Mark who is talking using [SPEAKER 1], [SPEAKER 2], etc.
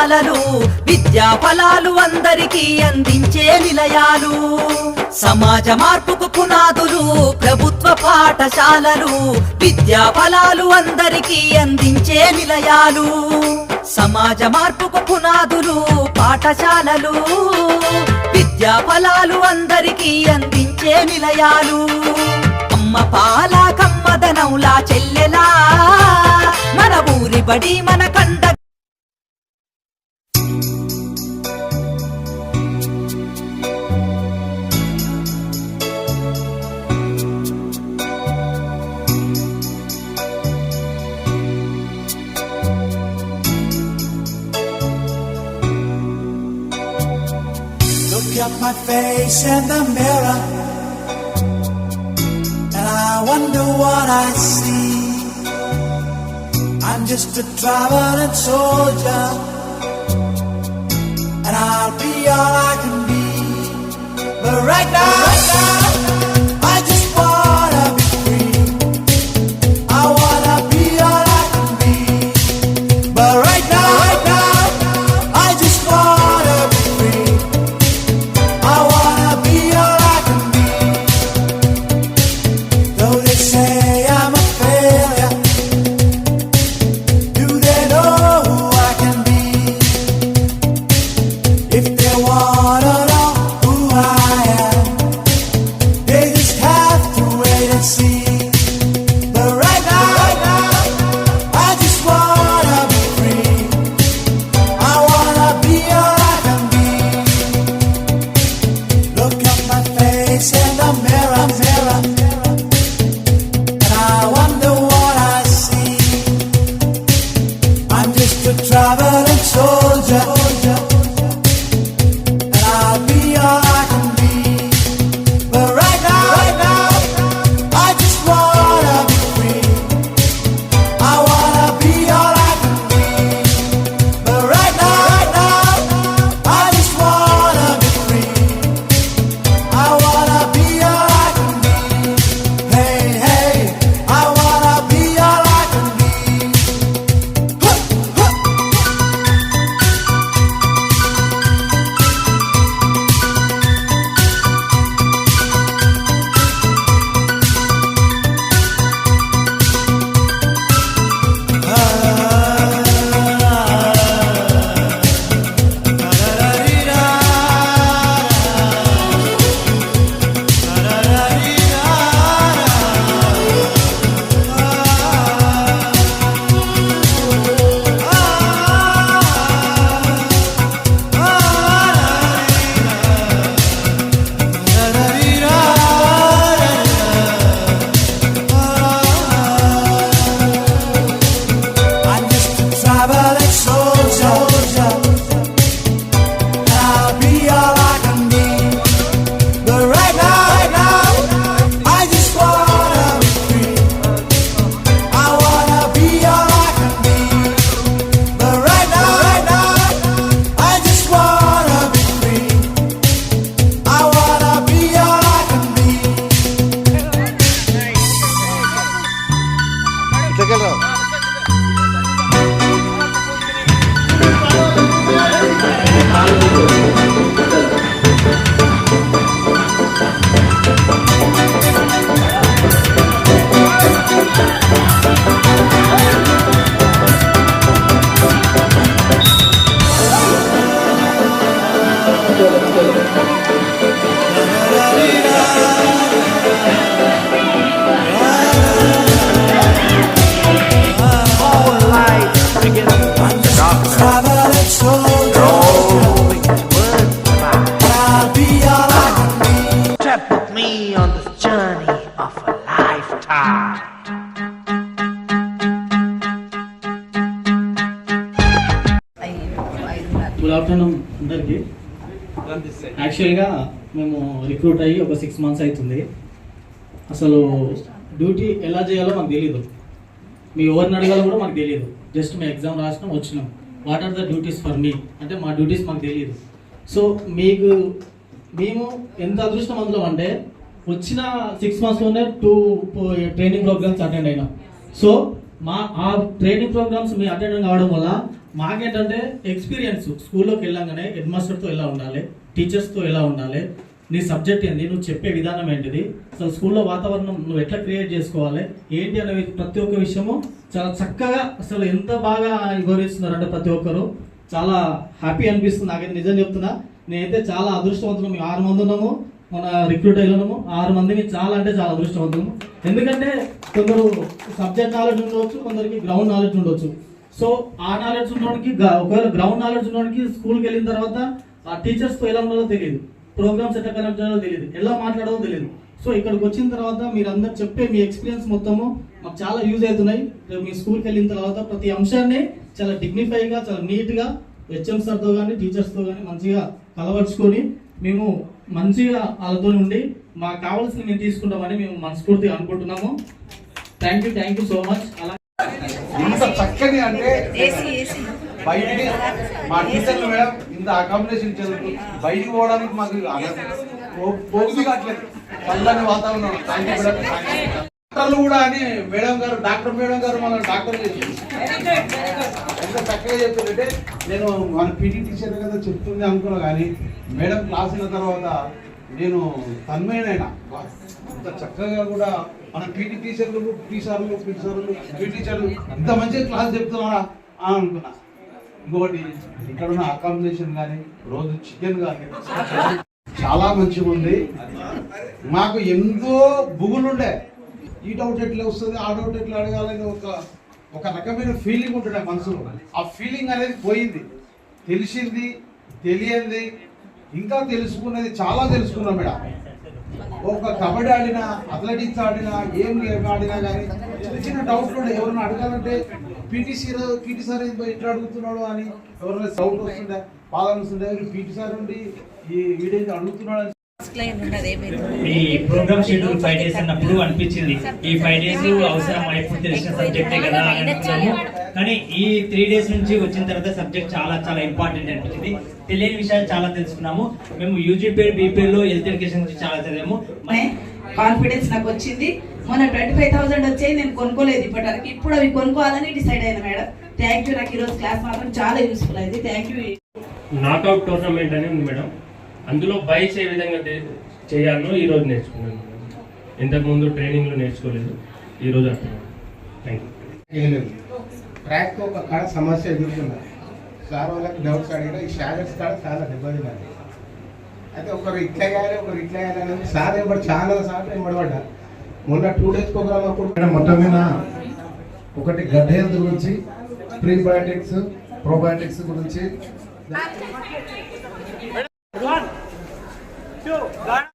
[SPEAKER 1] పాఠశాలలు విద్యా ఫలాలు అందరికీ అందించే నిలయాలు. సమాజ మార్పుకు పునాదులు ప్రభుత్వ పాఠశాలలు విద్యా ఫలాలు అందరికీ అందించే నిలయాలు. సమాజ మార్పుకు పునాదులు పాఠశాలలు విద్యా ఫలాలు అందరికీ అందించే నిలయాలు. అమ్మ పాల కమ్మదనంలా చెల్లెలా మన ఊరి బడి మన కండ.
[SPEAKER 2] Look at my face in the mirror, and I wonder what I see. I'm just a traveling soldier, and I'll be all I can be. But right now, I just wanna be free. I wanna be all I can be. But right now, I just wanna be free. I wanna be all I can be. Though they say I'm a failure, do they know who I can be? If they wanna know who I am, they just have to wait and see. But right now, I just wanna be free. I wanna be all I can be. Look at my face in the mirror, and I wonder what I see. I'm just a traveling soldier, and I'll be all I can be. But right now, I just wanna be free. I wanna be all I can be. But right now, I just wanna be free. I wanna be all I can be. Hey, I wanna be all I can be. I'm just a traveling soldier, and I'll be all I can be. But right now, I just wanna be free. I wanna be all I can be. But right now, I just wanna be free. I wanna be all I can be. I'm just a traveling soldier, and I'll be all I can be.
[SPEAKER 3] Step with me on this journey of a lifetime.
[SPEAKER 4] Good afternoon అందరికీ. యాక్చువల్గా మేము recruit అయ్యి ఒక 6 months అవుతుంది. అసలు duty ఎలా చేయాలో మాకు తెలియదు. మీ ఎవరిని అడగాలో కూడా మాకు తెలియదు. జస్ట్ మేము ఎగ్జామ్ రాసినాం వచ్చినాం. What are the duties for me అంటే మా డ్యూటీస్ మాకు తెలియదు. సో మేము ఎంత అదృష్టవంతులం అంటే వచ్చిన 6 monthsలోనే 2 ట్రైనింగ్ ప్రోగ్రామ్స్ అటెండ్ అయినాం. సో ఆ ట్రైనింగ్ ప్రోగ్రామ్స్ మేము అటెండ్ కావడం వల్ల మాకేంటంటే ఎక్స్పీరియన్స్ స్కూల్లోకి వెళ్ళంగానే హెడ్ మాస్టర్తో ఎలా ఉండాలి, టీచర్స్తో ఎలా ఉండాలి, నీ సబ్జెక్ట్ ఏంటి, నువ్వు చెప్పే విధానం ఏంటిది, అసలు స్కూల్లో వాతావరణం నువ్వు ఎట్లా క్రియేట్ చేసుకోవాలి ఏంటి అనే ప్రతి ఒక్క విషయము చాలా చక్కగా అసలు ఎంత బాగా వివరిస్తున్నారంటే ప్రతి ఒక్కరు చాలా హ్యాపీ అనిపిస్తుంది. నాకైతే నిజం చెప్తున్నా, నేనైతే చాలా అదృష్టవంతులు. మేము 6 మంది ఉన్నాము, మన రిక్రూట్ అయ్యాము. 6 మందిని చాలా అంటే చాలా అదృష్టవంతులు. ఎందుకంటే కొందరు సబ్జెక్ట్ నాలెడ్జ్ ఉండవచ్చు, కొందరికి గ్రౌండ్ నాలెడ్జ్ ఉండొచ్చు. సో ఆ నాలెడ్జ్ ఉన్నోడికి ఒకవేళ గ్రౌండ్ నాలెడ్జ్ ఉన్నోడికి స్కూల్కి వెళ్ళిన తర్వాత ఆ టీచర్స్తో ఎలా ఉండాలో తెలియదు, ప్రోగ్రామ్స్ ఎట్లా కనెక్ట్ చేయాలో తెలియదు, ఎలా మాట్లాడాలో తెలియదు. సో ఇక్కడికి వచ్చిన తర్వాత మీరు అందరు చెప్పే మీ ఎక్స్పీరియన్స్ మొత్తము మాకు చాలా యూజ్ అవుతున్నాయి. మీ స్కూల్కి వెళ్ళిన తర్వాత ప్రతి అంశాన్ని చాలా డిగ్నిఫైగా, చాలా నీట్గా హెచ్ఎం సార్తో కానీ టీచర్స్తో కానీ మంచిగా కలవర్చుకొని మేము మంచిగా వాళ్ళతో ఉండి మాకు కావాల్సింది మేము తీసుకుంటామని మేము మనస్ఫూర్తిగా అనుకుంటున్నాము. Thank you so much. అలా
[SPEAKER 5] ఇంత చక్కని అంటే బయటికి మా టీచర్లు మేడం ఇంత అకామిడేషన్ చదువుతూ బయటికి పోవడానికి మాకు పోగుది కావట్లేదు. చల్లని వాతావరణం. Thank you madam. డాక్టర్లు కూడా అని మేడం గారు, డాక్టర్ మేడం గారు మన డాక్టర్ చేసి ఎంత చక్కగా చెప్తుందంటే నేను మన పీటీ టీచర్ కదా చెప్తుంది అనుకున్నా, కానీ మేడం క్లాస్ అయిన తర్వాత నేను తన్మయనైనా ఇంత చక్కగా కూడా మన పీటీ టీచర్లు పీ టీచర్లు ఇంత మంచిగా క్లాస్ చెప్తున్నారా అని అనుకున్నా. ఇంకొకటి ఇక్కడ ఉన్న అకామిడేషన్ కానీ రోజు చికెన్ కానీ చాలా మంచిగా ఉంది. మాకు ఎంతో బుగులుండే, ఈ డౌట్ ఎట్లా వస్తుంది, ఆ డౌట్ ఎట్లా అడగాలని ఒక రకమైన ఫీలింగ్ ఉంటుండే మనసులో. ఆ ఫీలింగ్ అనేది పోయింది. తెలిసింది, తెలియంది, ఇంకా తెలుసుకున్నది చాలా తెలుసుకున్నాం మేడం. ఒక కబడ్డీ ఆడినా, అథ్లెటిక్స్ ఆడినా, ఏం గేమ్ ఆడినా కానీ చిన్న డౌట్లు ఉండే. ఎవరైనా అడగాలంటే పీటీ సార్ ఇట్లా అడుగుతున్నాడు అని ఎవరైనా డౌట్ వస్తుండే, బాధ వస్తుండే. పీటీ సార్ ఉండి ఈ వీడియో అడుగుతున్నాడు.
[SPEAKER 6] ఈ ప్రోగ్రామ్ షెడ్యూల్ 5 days అన్నప్పుడు అనిపించింది ఈ 5 days అవసరం ఎప్పుడు తెలిసిన సబ్జెక్టే కదా అని అనుకున్నాము. కానీ ఈ 3 days నుంచి వచ్చిన తర్వాత సబ్జెక్ట్ చాలా చాలా ఇంపార్టెంట్ అనిపించింది. తెలియని విషయాలు చాలా తెలుసుకున్నాము. మేము యూజీపీఎల్ బీపీఎల్లో హెల్త్ ఎడ్యుకేషన్ గురించి చాలా చదివాము.
[SPEAKER 7] కాన్ఫిడెన్స్ నాకు వచ్చింది. మొన్న 25,000 వచ్చాయి, నేను కొనుక్కోలేదు ఇప్పటివరకు. ఇప్పుడు అవి కొనుక్కోవాలని డిసైడ్ అయినా మేడం. Thank you. నాకు ఈరోజు క్లాస్ మాత్రం చాలా యూస్ఫుల్ అయింది. Thank you.
[SPEAKER 8] నాకౌట్ టోర్నమెంట్ అని ఉంది మేడం. అందులో బైక్స్ ఏ విధంగా చేయాలో ఈరోజు నేర్చుకున్నాను. ఇంతకుముందు ట్రైనింగ్లో నేర్చుకోలేదు, ఈరోజు అర్థం. Thank you.
[SPEAKER 9] ట్రాక్ ఒక కాడ సమస్య ఎదుర్కొన్నారు. సార్ వాళ్ళకి డౌట్స్ అడిగినా ఈ షాగర్స్ కాడ చాలా దెబ్బతిన్నారు. అయితే ఒకరు ఇట్లా వేయాలి, ఒకరు ఇట్లా వేయాలి అనేది సార్ ఎంబడి చాలా సార్లు ఎంబడబడ్డా. మొన్న 2 days ప్రోగ్రామ్ అప్పుడు మొత్తం మీద ఒకటి గడ్డ హెల్త్ గురించి, ప్రీబయోటిక్స్, ప్రోబయోటిక్స్ గురించి